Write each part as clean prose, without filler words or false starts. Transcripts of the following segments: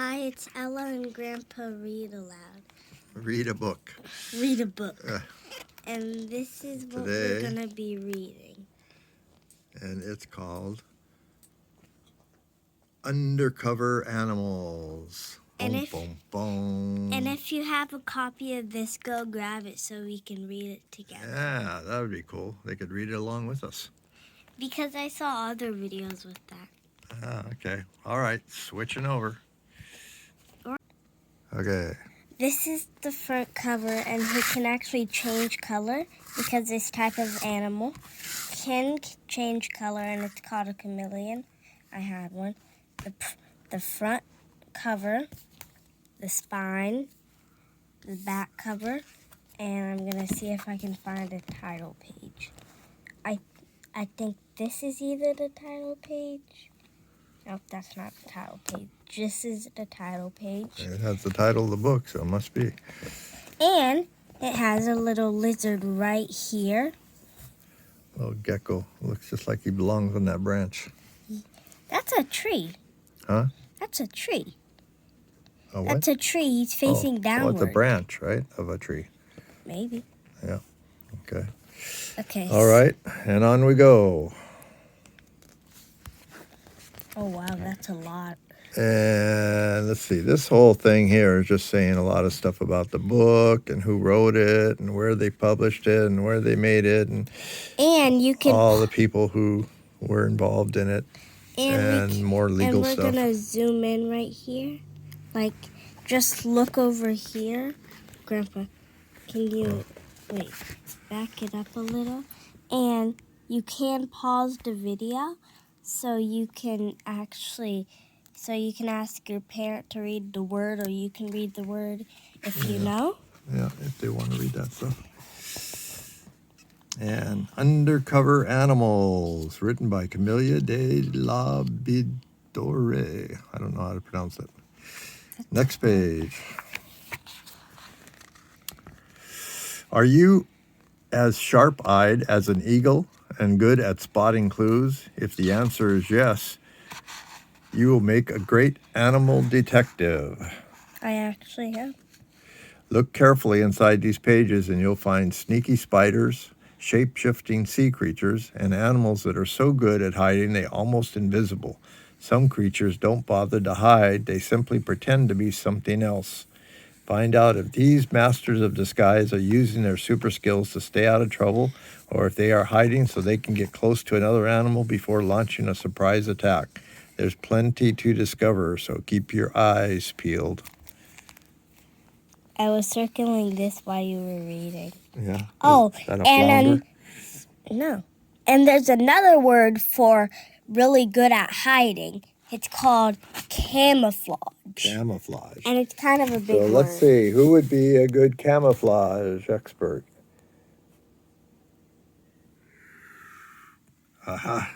Hi, it's Ella and Grandpa Read Aloud. Read a book. Read a book. And this is what we're Today, going to be reading. And it's called Undercover Animals. And Boom, if- boom, boom. And if you have a copy of this, go grab it so we can read it together. Yeah, that would be cool. They could read it along with us. Because I saw other videos with that. Ah, okay. All right, switching over. Okay. This is the front cover, and he can actually change color because this type of animal can change color, and it's called a chameleon. I had one. The front cover, the spine, the back cover, and I'm going to see if I can find a title page. I think this is either the title page. Nope, that's not the title page. This is the title page. It has the title of the book, so it must be. And it has a little lizard right here. Little gecko. Looks just like he belongs on that branch. That's a tree. Huh? That's a tree. A what? That's a tree. He's facing downward. Oh, it's a branch, right, of a tree. Maybe. Yeah. Okay. Okay. All right, and on we go. Oh, wow, that's a lot. And let's see, this whole thing here is just saying a lot of stuff about the book and who wrote it and where they published it and where they made it and you can all the people who were involved in it and more legal stuff. And we're going to zoom in right here. Like, just look over here. Grandpa, can you, wait, back it up a little? And you can pause the video so you can ask your parent to read the word, or you can read the word if you know. Yeah, if they want to read that stuff. And Undercover Animals, written by Camellia de la Bidore. I don't know how to pronounce it. Next page. Are you as sharp-eyed as an eagle and good at spotting clues? If the answer is yes, you will make a great animal detective. I actually have. Look carefully inside these pages and you'll find sneaky spiders, shape-shifting sea creatures, and animals that are so good at hiding they're almost invisible. Some creatures don't bother to hide, they simply pretend to be something else. Find out if these masters of disguise are using their super skills to stay out of trouble, or if they are hiding so they can get close to another animal before launching a surprise attack. There's plenty to discover, so keep your eyes peeled. I was circling this while you were reading. Yeah. Oh, Is that a flounder? No. And there's another word for really good at hiding. It's called camouflage. Camouflage. And it's kind of a big word. So let's see, who would be a good camouflage expert? Aha.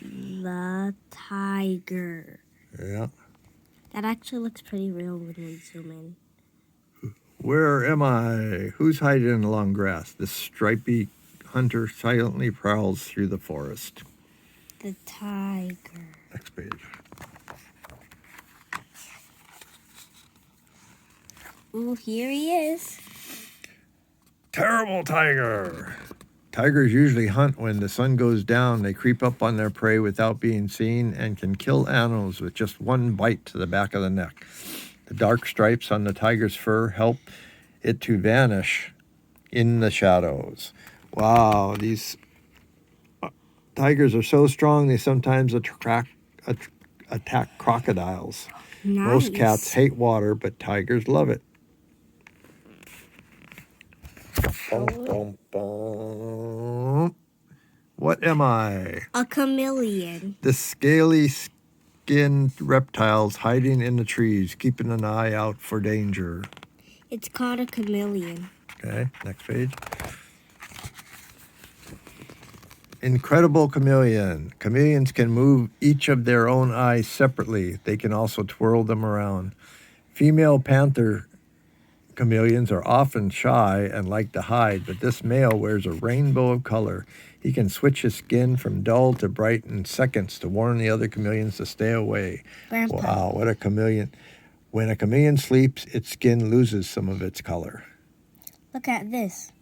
The tiger. Yeah. That actually looks pretty real when we zoom in. Where am I? Who's hiding in the long grass? This stripy hunter silently prowls through the forest. The tiger. Next page. Ooh, here he is. Terrible tiger. Tigers usually hunt when the sun goes down. They creep up on their prey without being seen and can kill animals with just one bite to the back of the neck. The dark stripes on the tiger's fur help it to vanish in the shadows. Wow, these tigers are so strong they sometimes attack crocodiles. Nice. Most cats hate water, but tigers love it. Bum, bum, bum. What am I? A chameleon. The scaly-skinned reptiles hiding in the trees, keeping an eye out for danger. It's called a chameleon. Okay, next page. Incredible chameleon. Chameleons can move each of their own eyes separately. They can also twirl them around. Female panther chameleons are often shy and like to hide, but this male wears a rainbow of color. He can switch his skin from dull to bright in seconds to warn the other chameleons to stay away. Grandpa. Wow, what a chameleon. When a chameleon sleeps, its skin loses some of its color. Look at this.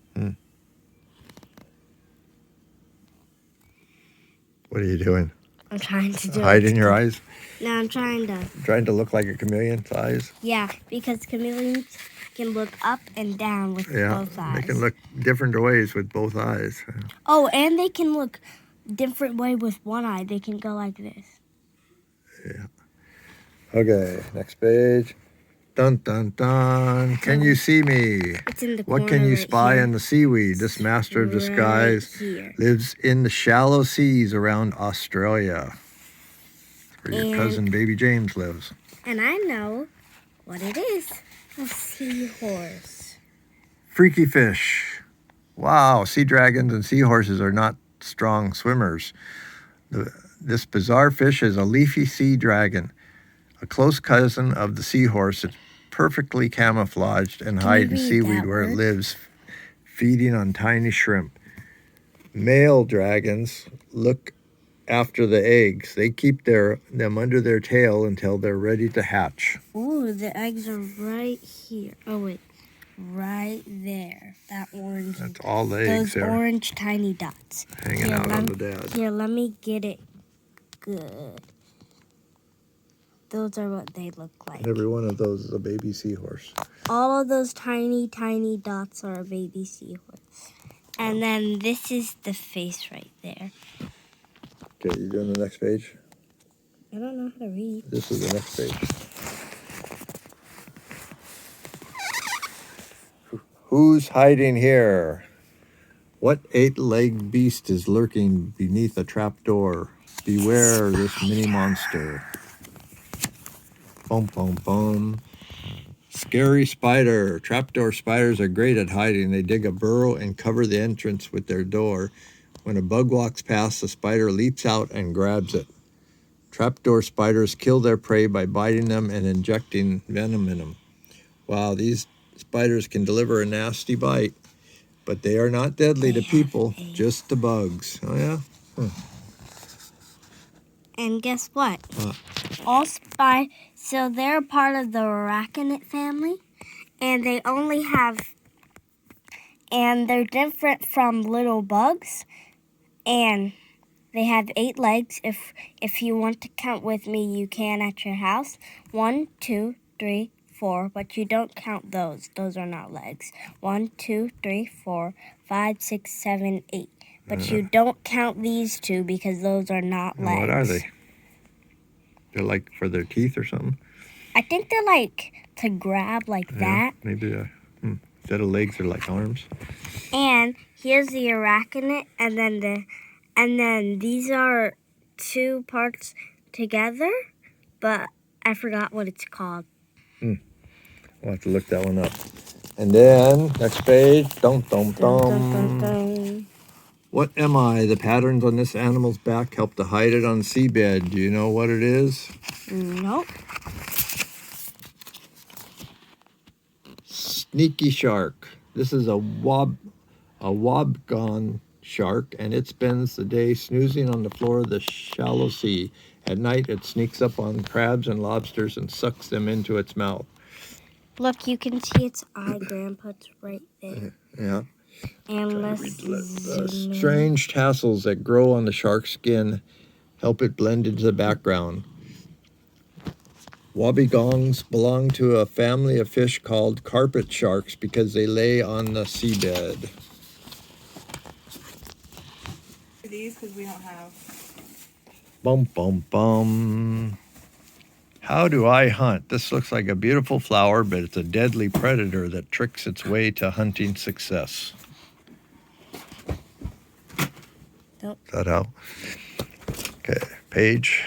What are you doing? I'm trying to do Hiding your eyes? No, I'm trying to. Trying to look like a chameleon's eyes? Yeah, because chameleons can look up and down with both eyes. They can look different ways with both eyes. Oh, and they can look different way with one eye. They can go like this. Yeah. Okay, next page. Dun, dun, dun. Can you see me? It's in the corner. What can you right spy here. in the seaweed? This master of disguise Here. lives in the shallow seas around Australia. Where your cousin Baby James lives. And I know what it is. A seahorse. Freaky fish. Wow, sea dragons and seahorses are not strong swimmers. This bizarre fish is a leafy sea dragon, a close cousin of the seahorse. It's perfectly camouflaged and hide in seaweed where it lives, feeding on tiny shrimp. Male dragons look after the eggs. They keep them under their tail until they're ready to hatch. Ooh, the eggs are right here. Oh, wait. Right there. That orange. That's all the eggs there. Those orange tiny dots. Hanging out on the dad. Here, let me get it good. Those are what they look like. Every one of those is a baby seahorse. All of those tiny, tiny dots are a baby seahorse. And then this is the face right there. Okay, you doing the next page? I don't know how to read. This is the next page. Who's hiding here? What eight-legged beast is lurking beneath a trapdoor? Beware this mini monster. Boom, boom, boom. Scary spider. Trapdoor spiders are great at hiding. They dig a burrow and cover the entrance with their door. When a bug walks past, the spider leaps out and grabs it. Trapdoor spiders kill their prey by biting them and injecting venom in them. Wow, these spiders can deliver a nasty bite, but they are not deadly to people, just to bugs. Oh, yeah? And guess what? So they're part of the arachnid family, and they only have, and they're different from little bugs, and they have 8 legs. If you want to count with me, you can at your house. 1, 2, 3, 4, but you don't count those. Those are not legs. 1, 2, 3, 4, 5, 6, 7, 8. But you don't count these 2 because those are not legs. What are they? They're like for their teeth or something? I think they're like to grab like that. Maybe instead of legs, they're like arms. And here's the arachnid, and then these are 2 parts together, but I forgot what it's called. We'll have to look that one up. And then, next page. Dum, dum, dum. Dun, dun, dun. What am I? The patterns on this animal's back help to hide it on the seabed. Do you know what it is? Nope. Sneaky shark. This is a wobgon shark, and it spends the day snoozing on the floor of the shallow sea. At night, it sneaks up on crabs and lobsters and sucks them into its mouth. Look, you can see its eye, Grandpa. It's right there. Yeah. And let's The strange tassels that grow on the shark's skin help it blend into the background. Wobbegongs belong to a family of fish called carpet sharks because they lay on the seabed. These because we don't have. Bum, bum, bum. How do I hunt? This looks like a beautiful flower, but it's a deadly predator that tricks its way to hunting success. Nope. Is that how? Okay, page.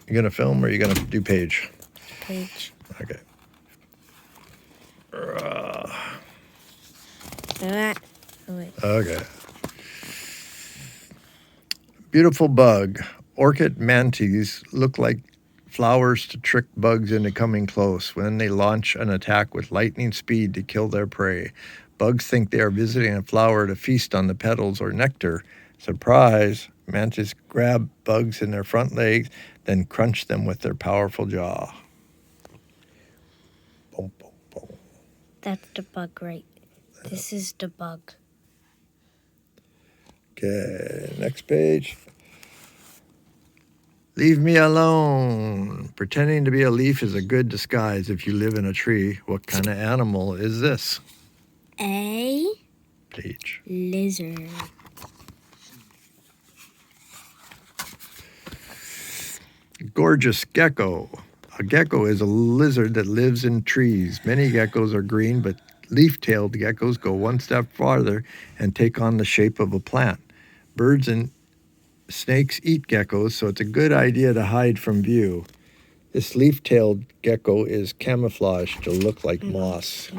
You gonna film or you gonna do page? Page. Okay. Okay. Beautiful bug. Orchid manatees look like flowers to trick bugs into coming close. Then they launch an attack with lightning speed to kill their prey. Bugs think they are visiting a flower to feast on the petals or nectar. Surprise! Mantis grab bugs in their front legs, then crunch them with their powerful jaw. Boom, boom, boom. That's the bug, right? This is the bug. Okay, next page. Leave me alone. Pretending to be a leaf is a good disguise if you live in a tree. What kind of animal is this? A Page. lizard. Gorgeous gecko. A gecko is a lizard that lives in trees. Many geckos are green, but leaf-tailed geckos go one step farther and take on the shape of a plant. Birds and snakes eat geckos, so it's a good idea to hide from view. This leaf-tailed gecko is camouflaged to look like moss.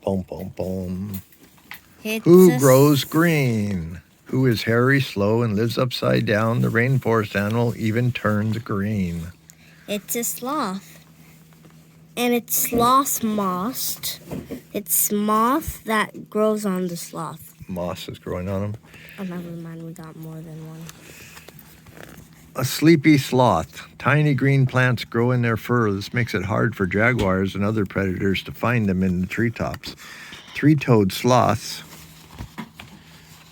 Boom, boom, boom. Who grows green? Who is hairy, slow, and lives upside down? The rainforest animal even turns green. It's a sloth. And it's sloth moss. It's moth that grows on the sloth. Moss is growing on him. Oh, never mind. We got more than one. A sleepy sloth. Tiny green plants grow in their fur. This makes it hard for jaguars and other predators to find them in the treetops. Three-toed sloths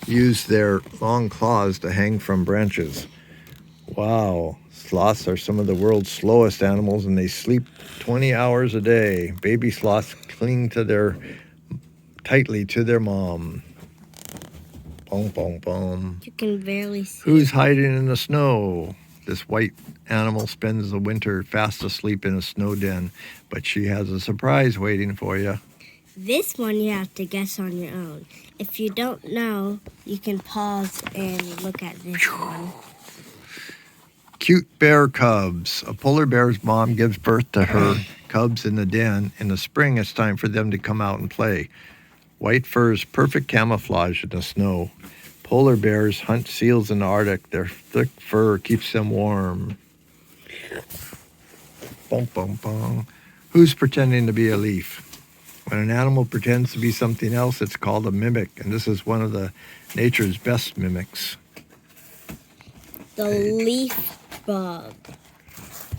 use their long claws to hang from branches. Wow, sloths are some of the world's slowest animals, and they sleep 20 hours a day. Baby sloths cling tightly to their mom. Boom, boom, boom. You can barely see. Who's hiding in the snow? This white animal spends the winter fast asleep in a snow den, but she has a surprise waiting for you. This one you have to guess on your own. If you don't know, you can pause and look at this one. Cute bear cubs. A polar bear's mom gives birth to her cubs in the den. In the spring, it's time for them to come out and play. White fur is perfect camouflage in the snow. Polar bears hunt seals in the Arctic. Their thick fur keeps them warm. Bum, bum, bum. Who's pretending to be a leaf? When an animal pretends to be something else, it's called a mimic, and this is one of the nature's best mimics. The leaf bug.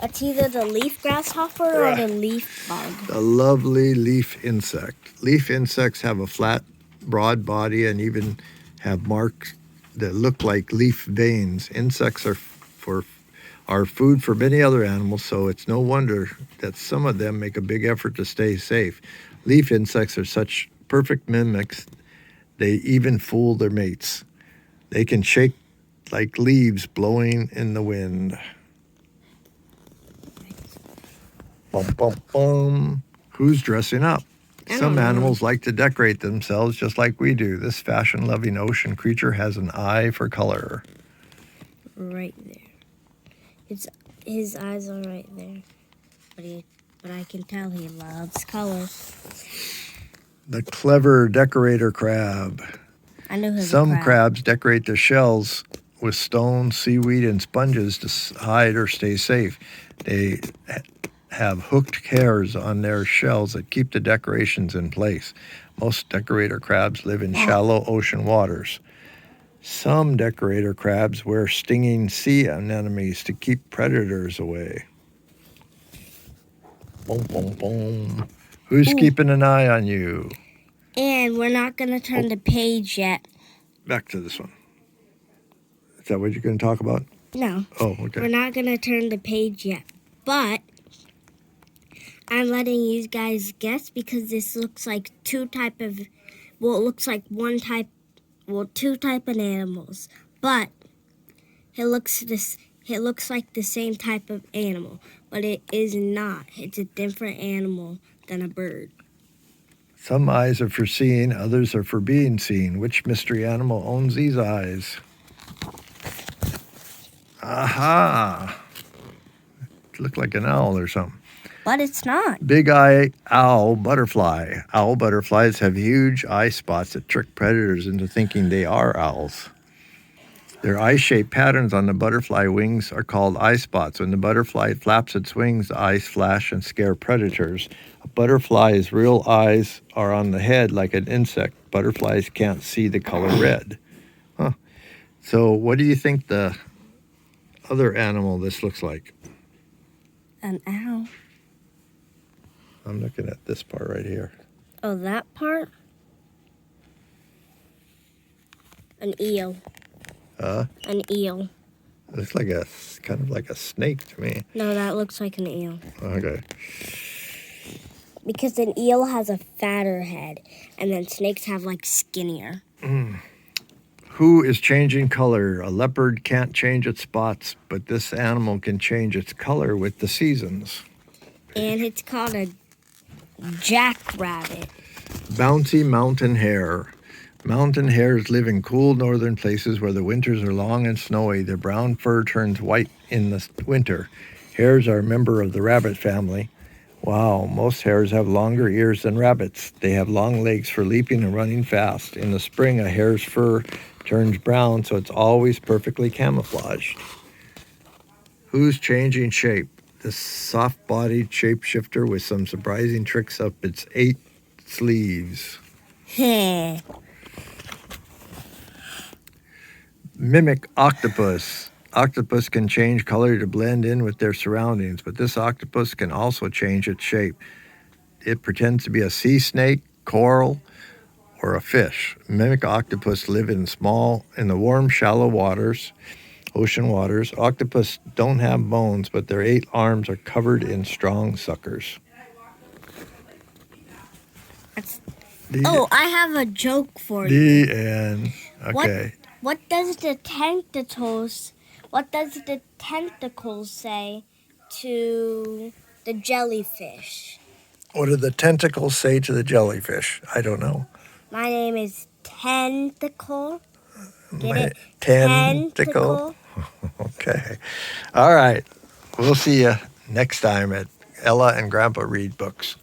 It's either the leaf grasshopper or the leaf bug. The lovely leaf insect. Leaf insects have a flat, broad body and even have marks that look like leaf veins. Insects are food for many other animals, so it's no wonder that some of them make a big effort to stay safe. Leaf insects are such perfect mimics, they even fool their mates. They can shake like leaves blowing in the wind. Bum, bum, bum. Who's dressing up? Some animals like to decorate themselves just like we do. This fashion-loving ocean creature has an eye for color. Right there. His eyes are right there. But I can tell he loves colors. The clever decorator crab. I know who's Some a crab. crabs decorate their shells with stones, seaweed, and sponges to hide or stay safe. They have hooked hairs on their shells that keep the decorations in place. Most decorator crabs live in shallow ocean waters. Some decorator crabs wear stinging sea anemones to keep predators away. Boom, boom, boom. Who's keeping an eye on you? And we're not going to turn the page yet. Back to this one. Is that what you're going to talk about? No. Oh, okay. We're not going to turn the page yet. But I'm letting you guys guess because this looks like two type of animals. But it looks like the same type of animal, but it is not. It's a different animal than a bird. Some eyes are for seeing, others are for being seen. Which mystery animal owns these eyes? Aha! It looked like an owl or something. But it's not. Big eye owl butterfly. Owl butterflies have huge eye spots that trick predators into thinking they are owls. Their eye-shaped patterns on the butterfly wings are called eye spots. When the butterfly flaps its wings, the eyes flash and scare predators. A butterfly's real eyes are on the head like an insect. Butterflies can't see the color red. Huh. So what do you think the other animal this looks like? An owl. I'm looking at this part right here. Oh, that part? An eel. An eel. It looks like kind of like a snake to me. No, that looks like an eel. Okay. Because an eel has a fatter head, and then snakes have like skinnier. Who is changing color? A leopard can't change its spots, but this animal can change its color with the seasons. And it's called a jackrabbit. Bouncy mountain hare. Mountain hares live in cool northern places where the winters are long and snowy. Their brown fur turns white in the winter. Hares are a member of the rabbit family. Wow, most hares have longer ears than rabbits. They have long legs for leaping and running fast. In the spring, a hare's fur turns brown, so it's always perfectly camouflaged. Who's changing shape? This soft-bodied shapeshifter with some surprising tricks up its 8 sleeves. Mimic octopus. Octopus can change color to blend in with their surroundings, but this octopus can also change its shape. It pretends to be a sea snake, coral, or a fish. Mimic octopus live in the warm, shallow waters, ocean waters. Octopus don't have bones, but their 8 arms are covered in strong suckers. Oh, I have a joke for you. The end. Okay. What does the tentacles say to the jellyfish? What do the tentacles say to the jellyfish? I don't know. My name is Tentacle. Get it? Tentacle. Okay. All right. We'll see you next time at Ella and Grandpa Read Books.